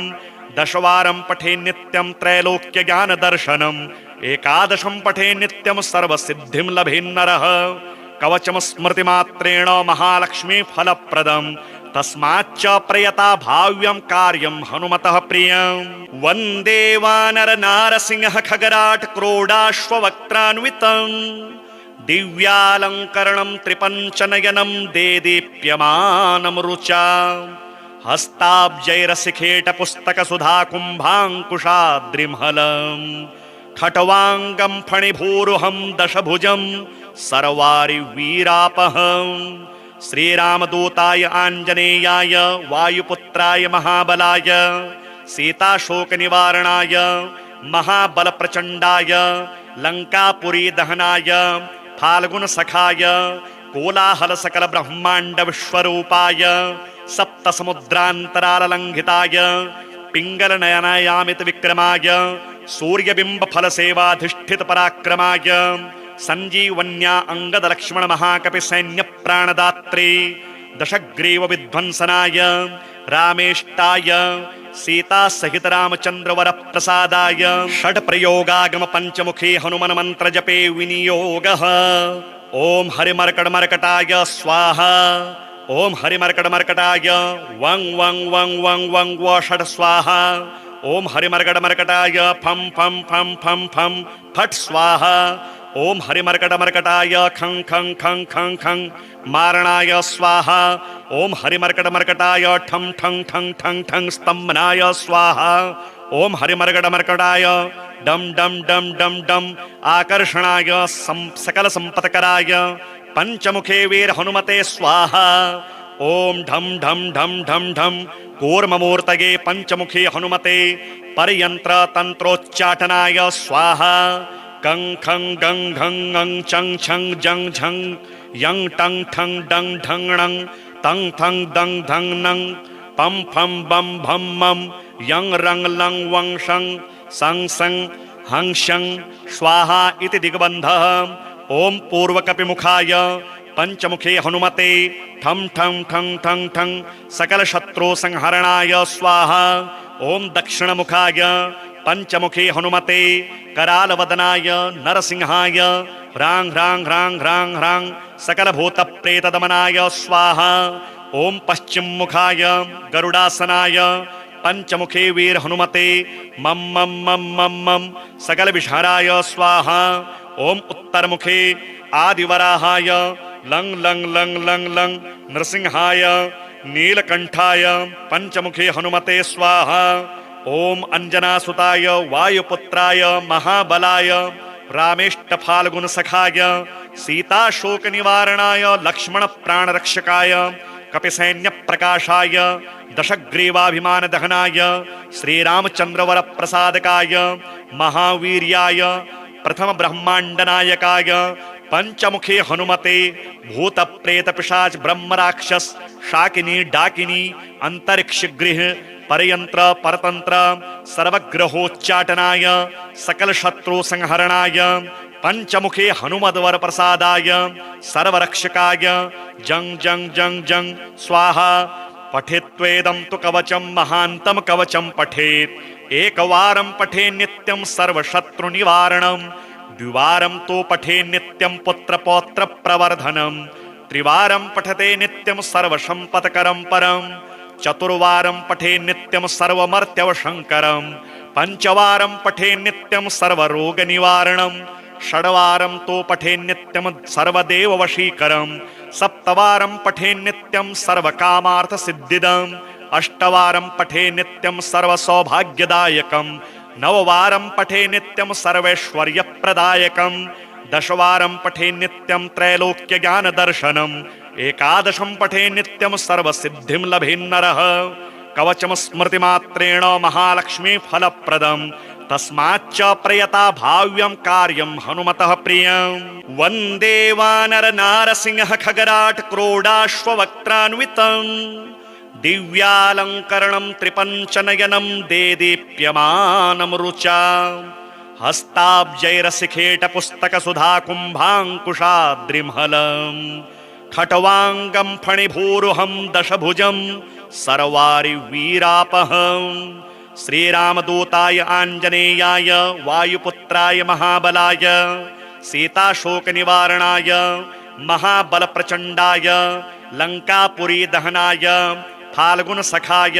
दशवारं पठे नित्यं त्रैलोक्यज्ञानदर्शनम् एकादशं पठे नित्यं सर्वसिद्धिं लभेन्नरः कवचम स्मृतिमात्रेण महालक्ष्मी फलप्रदम् तस्माच्च प्रयता भाव्यं कार्यं हनुमतः प्रियं वन्दे वानर नारसिंह खगराट क्रोडाश्ववक्त्रान्वितं दिव्यालङ्करणं त्रिपञ्चनयनं देदीप्यमानं रुचा हस्ताब्जैरसिखेट पुस्तक सुधा कुम्भाङ्कुशाद्रिमहलम् खट्वाङ्गं फणिभूरुहं दशभुजं सर्वारि वीरापहं श्रीरामदूताय आञ्जनेयाय वायुपुत्राय महाबलाय सीताशोकनिवारणाय महाबलप्रचण्डाय लङ्कापुरी दहनाय फाल्गुनसखाय कोलाहलसकलब्रह्माण्डविश्वरूपाय सप्तसमुद्रान्तराललङ्घिताय पिङ्गलनयनायामितविक्रमाय सूर्यबिम्बफलसेवाधिष्ठितपराक्रमाय सञ्जीवन्या अङ्गदलक्ष्मणमहाकपिसैन्यप्राणदात्रे दशग्रीवविध्वंसनाय रामेष्टाय सीतासहितरामचन्द्रवरप्रसादाय षड्प्रयोगागमपञ्चमुखी हनुमन्मन्त्रजपे विनियोगः ॐ हरिमर्कटमर्कटाय स्वाहा ॐ हरिमर्कटमर्कटाय वं वं वं वं वं व षड् स्वाहा ॐ हरिमर्कटमर्कटाय फं फं फं फं फं फट् स्वाहा ॐ हरिमर्कटमर्कटाय खं खं खं खं खं मारणाय स्वाहा ॐ हरिमर्कटमर्कटाय ठं ठं ठं ठं ठं स्तम्भनाय स्वाहा ॐ हरिमर्कटमर्कटाय डम डम डम डम डम आकर्षणाय सकलसम्पत्कराय पंचमुखे वीर हनुमते स्वाहा ॐ ढम ढम ढम ढम ढम कूर्ममूर्तये पंचमुखी हनुमते परयंत्र तंत्रोच्चाटनाय स्वाहा कं खं गं घं ङं चं छं जं झं यं टं ठं डं ढं णं तं थं दं धं नं पं फं बं भं मं यं रं लं वं शं सं सं हं शं स्वाहा इति दिग्बन्धः ॐ पूर्वकपिमुखाय पंचमुखे हनुमते ठं ठं ठं ठं ठं सकलशत्रु संहरणाय स्वाहा ॐ दक्षिणमुखाय पंचमुखे हनुमते करालवदनाय नरसिंहाय ह्रां ह्रां ह्रां ह्रां ह्रां सकलभूतप्रेतदमनाय स्वाहा ॐ पश्चिममुखाय गरुडासनाय पंचमुखे वीर हनुमते मम मम मम मम मम सकलविषहराय स्वाहा ॐ उत्तरमुखे आदिवराहाय लं लं लं लं लं नृसिंहाय नीलकंठाय पंचमुखे हनुमते स्वाहा ॐ अंजनासुताय वायुपुत्राय महाबलाय रामेष्टफाल्गुनसखाय सीताशोकनिवारणाय लक्ष्मणप्राणरक्षकाय कपिसैन्यप्रकाशाय दशग्रीवाभिमानदहनाय श्रीरामचन्द्रवरप्रसादकाय महावीर्याय प्रथम ब्रह्मांडनायकाय पंचमुखे हनुमते भूतप्रेतपिशाच ब्रह्मराक्षस शाकिनी डाकिनी अंतरिक्षगृह परयंत्र परतंत्र सर्वग्रहोच्चाटनाय सकल शत्रु संहरणाय पंचमुखे हनुमद्वर प्रसादाय सर्वरक्षकाय जंग जंग जंग जंग स्वाहा पठेत्वेदं तु कवचं महान्तं कवचं पठेत् एकवारं पठे नित्यं सर्वशत्रुनिवारणं द्विवारं तो पठे नित्यं पुत्रपौत्र प्रवर्धनं त्रिवारं पठते नित्यं सर्वसम्पत्करं परं चतुर्वारं पठे नित्यं सर्वमर्त्यवशङ्करं पंचवारं पठे नित्यं सर्वरोगनिवारणं षड्वारं तो पठे नित्यं सर्वदेववशीकरं सप्तवारं पठे नित्यं सर्वकामार्थसिद्धिदम् अष्टवारं पठे नित्यं सर्वसौभाग्यदायकं नववारं पठे नित्यं सर्वैश्वर्यप्रदायकं दशवारं पठे नित्यं त्रैलोक्यज्ञानदर्शनम् एकादशं पठे नित्यं सर्वसिद्धिं लभेन्नरः कवचं स्मृतिमात्रेण महालक्ष्मी फलप्रदं तस्माच्च प्रयता भाव्यं कार्यं हनुमतः प्रियं वन्दे वानर नारसिंह खगराट क्रोडाश्ववक्त्रान्वितं दिव्यालङ्करणं त्रिपञ्चनयनं देदीप्यमानं रुचा हस्ताब्जैरसिखेट पुस्तक सुधा कुम्भाङ्कुशाद्रिमहलम् खट्वाङ्गं फणिभूरुहं दशभुजं सर्वारि वीरापहं श्रीरामदूताय आञ्जनेयाय वायुपुत्राय महाबलाय सीताशोकनिवारणाय महाबलप्रचण्डाय लङ्कापुरी दहनाय फाल्गुनसखाय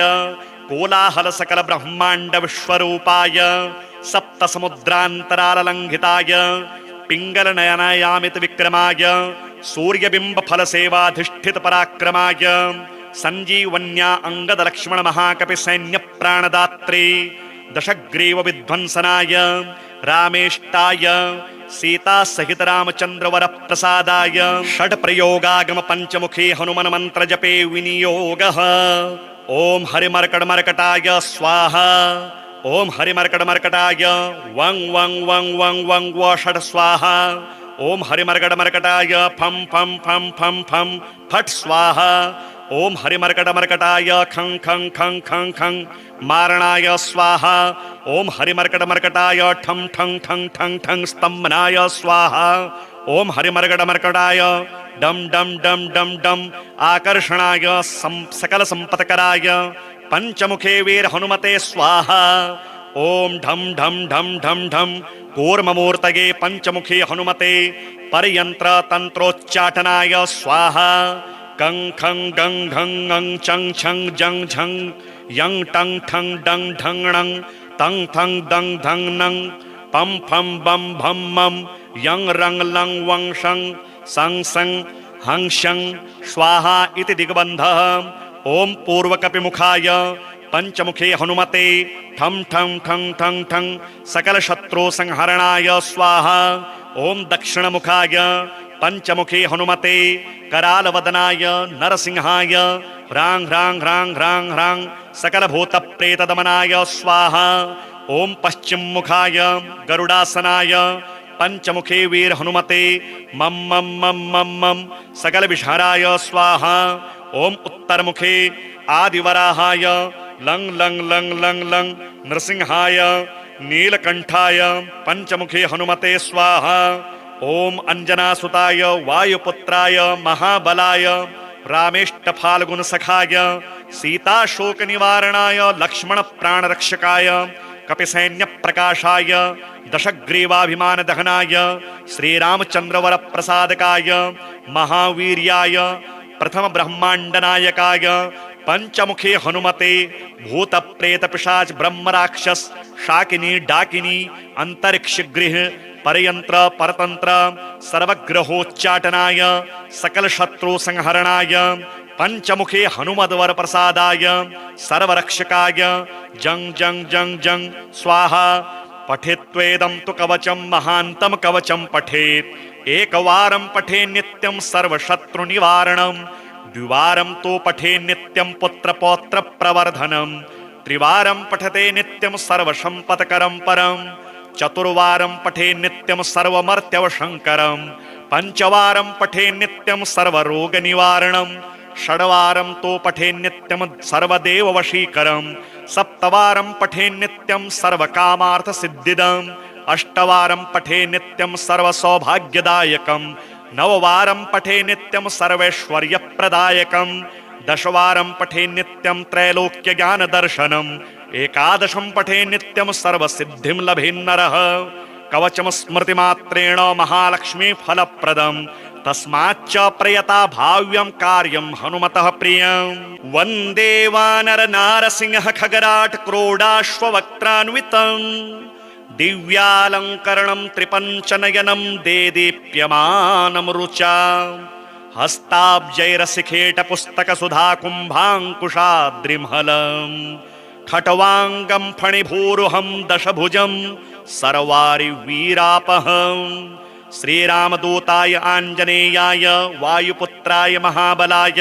कोलाहलसकलब्रह्माण्डविश्वरूपाय सप्तसमुद्रान्तराललङ्घिताय पिङ्गलनयनायामितविक्रमाय सूर्यबिम्बफलसेवाधिष्ठितपराक्रमाय सञ्जीवन्या अङ्गदलक्ष्मणमहाकपिसैन्यप्राणदात्रे दशग्रीवविध्वंसनाय रामेष्टाय सीतासहितरामचन्द्रवरप्रसादाय षड्प्रयोगागमपञ्चमुखे हनुमन्मन्त्रजपे विनियोगः ॐ हरिमर्कटमर्कटाय स्वाहा ॐ हरिमर्कटमर्कटाय वं वं वं वं वं व षट् स्वाहा ॐ हरिमर्कटमर्कटाय फं फं फं फं फं फट् स्वाहा ॐ हरिमर्कटमर्कटाय खं खं खं खं खं मारणाय स्वाहा ॐ हरिमर्कटमर्कटाय ठं ठं ठं ठं ठं स्तम्भनाय स्वाहा ॐ हरिमर्कटमर्कटाय डम डम डम डम डम आकर्षणाय सकलसम्पत्कराय पंचमुखे वीर हनुमते स्वाहा ओम ढम ढम ढम ढम ढम कूर्ममूर्तये पंचमुखे हनुमते परयंत्र तंत्रोच्चाटनाय स्वाहा कं खं गं घं ङं चं छं जं झं यं टं ठं डं ढं णं तं थं दं धं नं पं फं बं भं मं यं रं लं वं शं सं सं हं शं स्वाहा इति दिग्बन्धः ओम पूर्वकपिमुखाय पंचमुखे हनुमते ठं ठं ठं ठं ठं सकल शत्रु संहरणाय स्वाहा ओम दक्षिणमुखाय पंचमुखे हनुमते करालवदनाय नरसिंहाय ह्रां ह्रां ह्रां ह्रां ह्रां सकल भूत प्रेत दमनाय स्वाहा ओम पश्चिममुखाय गरुडासनाय पंचमुखे वीर हनुमते मम मम मम मम मम सकल विषहराय स्वाहा ओम उत्तरमुखे आदिवराहाय लं लं लं लं लं नृसिंहाय नीलकंठाय पंचमुखे हनुमते स्वाहा ओम अंजनासुताय वायुपुत्राय महाबलाय रामेष्टफाल्गुनसखाय सीताशोकनिवारणाय लक्ष्मण प्राणरक्षकाय कपिसैन्यप्रकाशाय दशग्रीवाभिमानदहनाय श्रीरामचन्द्रवरप्रसादकाय महावीर्याय प्रथम ब्रह्मांडनायकाय पंचमुखे हनुमते भूत प्रेत पिशाच ब्रह्म राक्षस शाकिनी डाकिनी अंतरिक्ष गृह परयंत्र परतंत्र सर्वग्रहोच्चाटनाय सकल शत्रु संहरणाय पंचमुखे हनुमद्वर प्रसादाय सर्वरक्षकाय जं जं जं जं स्वाहा पठेत्वेदं तु कवचं महान्तं कवचं पठेत् एकवारं पठे नित्यं सर्वशत्रुनिवारणं द्विवारं तु पठे नित्यं पुत्रपौत्र प्रवर्धनं त्रिवारं पठते नित्यं सर्वसम्पत्करं परं चतुर्वारं पठे नित्यं सर्वमर्त्यवशङ्करं पंचवारं पठे नित्यं सर्वरोगनिवारणं षड्वारं तु पठे नित्यं सर्वदेववशीकरं सप्तवारं पठे नित्यं सर्वकामार्थसिद्धिदम् अष्टवारं पठे नित्यं सर्वसौभाग्यदायकं नववारं पठे नित्यं सर्वैश्वर्यप्रदायकं दशवारं पठे नित्यं त्रैलोक्यज्ञानदर्शनम् एकादशं पठे नित्यं सर्वसिद्धिं लभेन्नरः कवचं स्मृतिमात्रेण महालक्ष्मी फलप्रदं तस्माच्च प्रयता भाव्यं कार्यं हनुमतः प्रियं वन्दे वानर नारसिंह खगराट क्रोडाश्ववक्त्रान्वितं दिव्यालङ्करणं त्रिपञ्चनयनं देदीप्यमानं रुचा हस्ताब्जैरसिखेट पुस्तक सुधा कुम्भाङ्कुशाद्रिमहलम् खट्वाङ्गं फणिभूरुहं दशभुजं सर्वारि वीरापहं श्रीरामदूताय आञ्जनेयाय वायुपुत्राय महाबलाय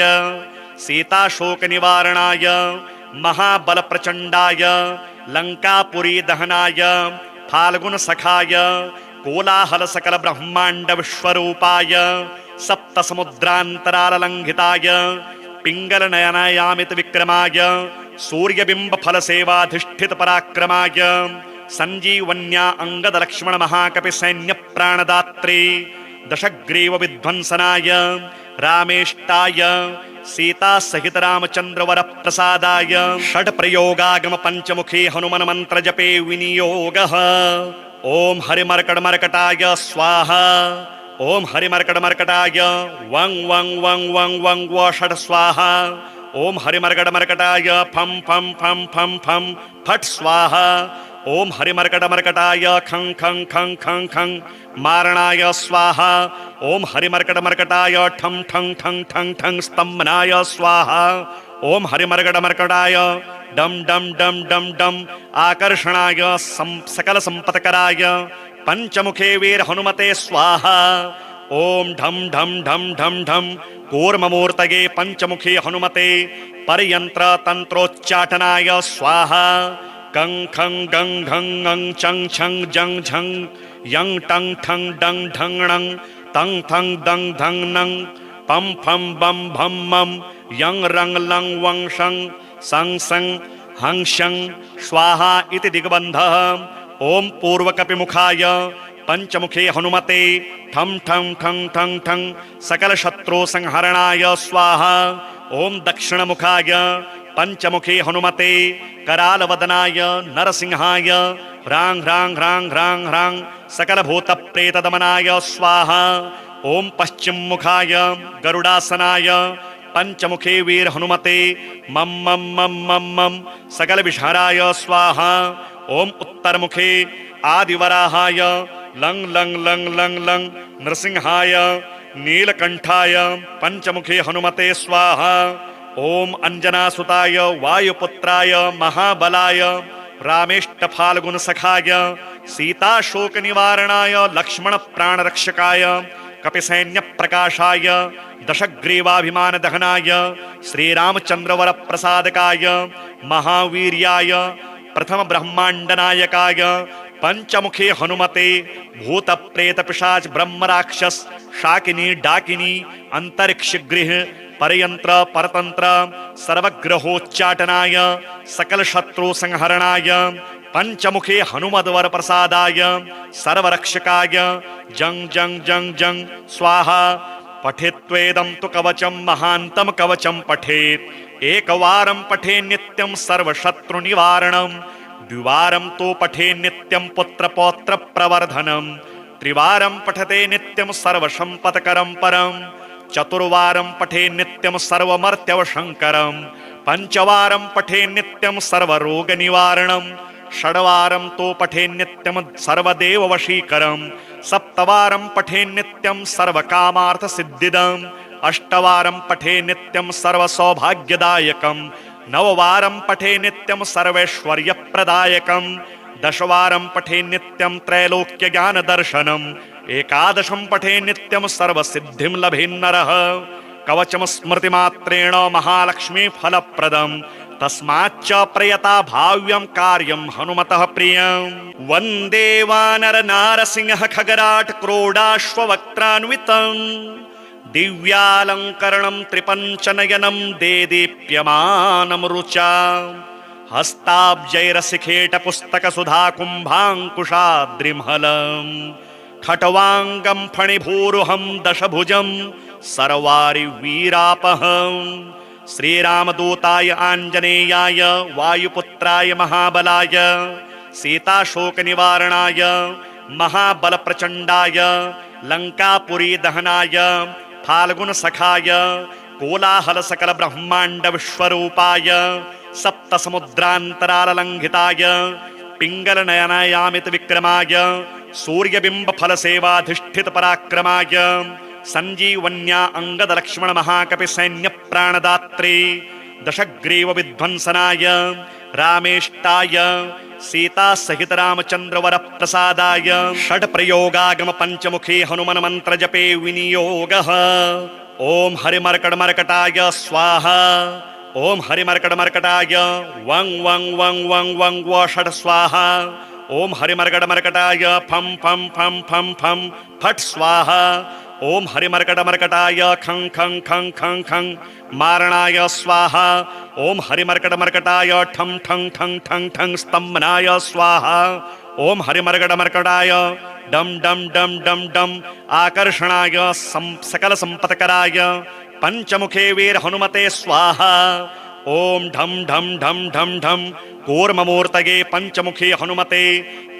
सीताशोकनिवारणाय महाबलप्रचण्डाय लंकापुरी दहनाय फाल्गुन सखाय कोलाहल सकल ब्रह्मांड विश्वरूपाय सप्त समुद्रांतराल लंघिताय पिंगल नयनायामित विक्रमाय सूर्यबिंब फल सेवाधिष्ठित पराक्रमाय संजीवन्या अंगद लक्ष्मण महाकपि सैन्य प्राणदात्रे दशग्रीव विध्वंसनाय रामेष्टाय सीता सहित रामचंद्र वर प्रसादाय षड प्रयोगागम पंचमुखी हनुमन मंत्र जपे विनियोगः। ओम हरिमर्कट मर्कटाय स्वाहा। ओम हरिमर्कट मर्कटाय वं वं वं वं वं व षड स्वाहा। ओम हरिमर्कट मर्कटाय फम फम फम फम फम फट स्वाहा। ओम हरिमर्कट मर्कटाय खं खं खं खं खं मारणाय स्वाहा। ओम हरिमर्कट मर्कटाय ठं ठं ठं ठं ठं स्तंभनाय स्वाहा। ओम हरिमर्कट मर्कटाय डम डम डम डम डम आकर्षणाय सकल संपत्कराय पंचमुखे वीर हनुमते स्वाहा। ओम ढम ढम ढम ढम ढम कूर्ममूर्तये पंचमुखी हनुमते परयंत्र तंत्रोच्चाटनाय स्वाहा। गं खं गं घं ङं चं छं जं झं यं टं ठं डं ढं णं तं थं दं धं नं पं फं बं भं मं यं रं लं वं शं सं सं हं शं स्वाहा इति दिग्बन्धः। ओम पूर्वकपिमुखाय पंचमुखे हनुमते ठं ठं ठं ठं ठं सकल शत्रु संहरणाय स्वाहा। ओम दक्षिणमुखाय पंचमुखे हनुमते करालवदनाय नरसिंहाय ह्रां ह्रां ह्रां ह्रां ह्रां सकल भूत प्रेत दमनाय स्वाहा। ओम पश्चिम मुखाय गरुडासनाय पंचमुखे वीर हनुमते मम मम मम मम मम सकल विषहराय स्वाहा। ओम उत्तर मुखे आदिवराहाय लं लं लं लं लं नृसिंहाय नीलकंठाय पंचमुखे हनुमते स्वाहा। ओम अंजनासुताय वायुपुत्राय महाबलाय रामेष्ट फाल्गुन सखाय सीता शोक निवारणाय लक्ष्मण प्राण रक्षकाय कपिसैन्य प्रकाशाय दशग्रीवाभिमान दहनाय श्रीरामचंद्र वर प्रसादकाय महावीर्याय प्रथम ब्रह्मांड नायकाय पंचमुखे हनुमते भूत प्रेत पिशाच ब्रह्म राक्षस शाकिनी डाकिनी अंतरिक्ष गृह परयंत्र परतंत्र सर्वग्रहोच्चाटनाय सकल शत्रु संहरणाय पंचमुखे हनुमद्वर प्रसादाय सर्वरक्षकाय जं जं जं जं स्वाहा। पठेत्वेदं तु कवचं महान्तं कवचं पठेत् एकवारं पठे नित्यं सर्वशत्रु निवारणं द्विवारं तो पठे नित्यं पुत्र पौत्र प्रवर्धनं त्रिवारं पठते नित्यं सर्वसंपत्करं परं चतुर्वारं पठे नित्यं सर्वमर्त्यवशंकरं पंचवारं पठे नित्यं सर्वरोग निवारणं षड्वारं तो पठे नित्यं सर्वदेववशीकरं सप्तवारं पठे नित्यं सर्वकामार्थ सिद्धिदम् अष्टवारं पठे नित्यं सर्वसौभाग्यदायकं नववारं पठे नित्यं सर्वैश्वर्यप्रदायकं दशवारं पठे नित्यं त्रैलोक्यज्ञानदर्शनम् एकादशं पठे नित्यं सर्वसिद्धिं लभेन्नरः कवचं स्मृतिमात्रेण महालक्ष्मी फलप्रदं तस्माच्च प्रयता भाव्यं कार्यं हनुमतः प्रियं वन्दे वानर नारसिंह खगराट क्रोडाश्ववक्त्रान्वितं दिव्यालंकरणं त्रिपञ्चनयनं देदीप्यमानं रुचा हस्ताब्जैरसिखेट पुस्तक सुधा कुम्भाङ्कुशाद्रिमहलम् खट्वांगं फणिभूरुहं दशभुजं सर्वारि वीरापहं श्रीरामदूताय आञ्जनेयाय वायुपुत्राय महाबलाय सीताशोकनिवारणाय महाबलप्रचण्डाय लंकापुरी दहनाय फाल्गुन सखाय कोलाहल सकल ब्रह्मांड विश्वरूपाय सप्त समुद्रांतराल लंघिताय पिंगल नयनायामित विक्रमाय सूर्यबिंब फल सेवाधिष्ठित पराक्रमाय संजीवन्या अंगद लक्ष्मण महाकपि सैन्य प्राणदात्रे दशग्रीव विध्वंसनाय रामेष्टाय सीता सहित रामचंद्र वर प्रसादाय षड प्रयोगागम पंचमुखी हनुमन मंत्र जपे विनियोगः। ओम हरिमर्कट मर्कटाय स्वाहा। ओम हरिमर्कटमर्कटाय वं वं वं वं वं व षट् स्वाहा। ओम हरिमर्कटमर्कटाय फं फं फं फं फं फट् स्वाहा। ओम हरिमर्कटमर्कटाय खं खं खं खं खं मारणाय स्वाहा। ओम हरिमर्कटमर्कटाय ठं ठं ठं ठं ठं स्तंभनाय स्वाहा। ओम हरिमर्कटमर्कटाय डम डम डम डम डम आकर्षणाय सकल संपत्कराय पंचमुखे वीर हनुमते स्वाहा। ओम ढम ढम ढम ढम ढम कूर्ममूर्तये पंचमुखी हनुमते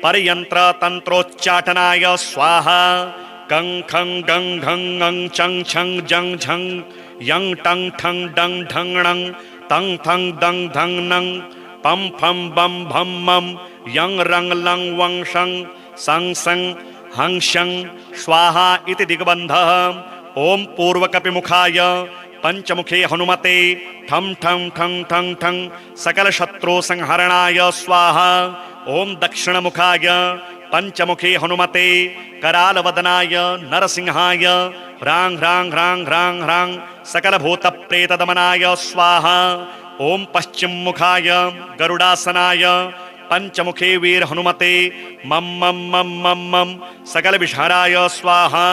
परयंत्र तंत्रोच्चाटनाय स्वाहा। गं खं गं घं ङं चं छं जं झं यं टं ठं डं ढं णं तं थं दं धं नं पं फं बं भं मं यं रं लं वं शं सं सं हं शं स्वाहा इति दिग्बन्धः। ओम पूर्वकपिमुखाय पंचमुखे हनुमते ठं ठं ठं ठं ठं सकल शत्रु संहरणाय स्वाहा। ओम दक्षिणमुखाय पंचमुखे हनुमते करालवदनाय नरसिंहाय ह्रां ह्रां ह्रां ह्रां ह्रां सकल भूत प्रेत दमनाय स्वाहा। ओम पश्चिममुखाय गरुडासनाय पंचमुखे वीर हनुमते मम मम मम मम मम सकल विषहराय स्वाहा।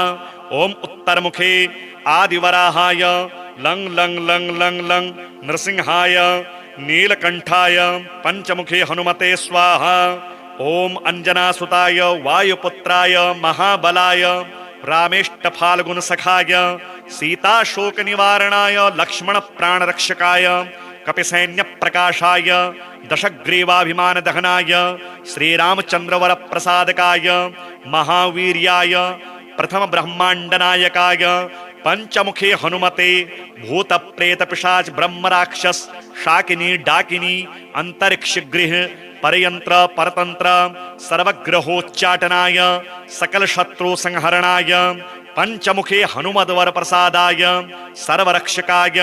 ओम उत्तरमुखे आदिवराहाय लं लं लं लं लं नृसिंहाय नीलकंठाय पंचमुखे हनुमते स्वाहा। ओम अंजनासुताय वायुपुत्राय महाबलाय रामेष्ट फाल्गुन सखाय सीता शोक निवारणाय लक्ष्मण प्राणरक्षकाय कपिसैन्य प्रकाशाय दशग्रीवाभिमान दहनाय श्रीरामचंद्रवर प्रसादकाय महावीर्याय प्रथम ब्रह्मांडनायकाय पंचमुखे हनुमते भूत प्रेत पिशाच ब्रह्म राक्षस शाकिनी डाकिनी अंतरिक्ष गृह परयंत्र परतंत्र सर्वग्रहोच्चाटनाय सकल शत्रु संहरणाय पंचमुखे हनुमद्वर प्रसादाय सर्वरक्षकाय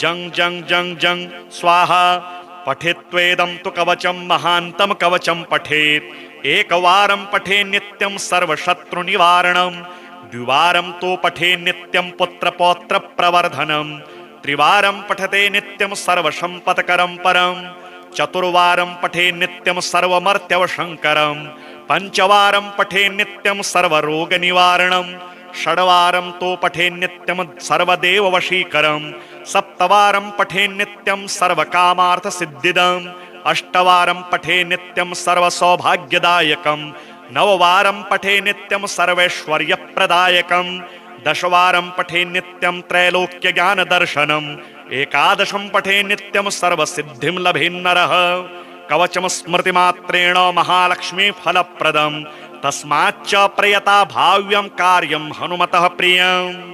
जं जं जं जं स्वाहा। पठेत्वेदं तु कवचं महान्तं कवचं पठेत् एकवारं पठे नित्यं सर्वशत्रु निवारणं द्विवारं तु पठे नित्यं पुत्र पौत्र प्रवर्धनं त्रिवारं पठते नित्यं सर्वसंपत्करं परं चतुर्वारं पठे नित्यं सर्वमर्त्यवशंकरं पंचवारं पठे नित्यं सर्वरोगनिवारणं षड्वारं तु पठे नित्यं सर्वदेववशीकरं सप्तवारं पठे नित्यं सर्वकामार्थसिद्धिदम् अष्टवारं पठे नित्यं सर्वसौभाग्यदायकं नववारं पठे नित्यं सर्वैश्वर्यप्रदायकं दशवारं पठे नित्यं त्रैलोक्यज्ञानदर्शनम् एकादशं पठे नित्यं सर्वसिद्धिं लभेन्नरः कवचं स्मृतिमात्रेण महालक्ष्मी फलप्रदं तस्माच्च प्रयता भाव्यं कार्यं हनुमतः प्रियम्।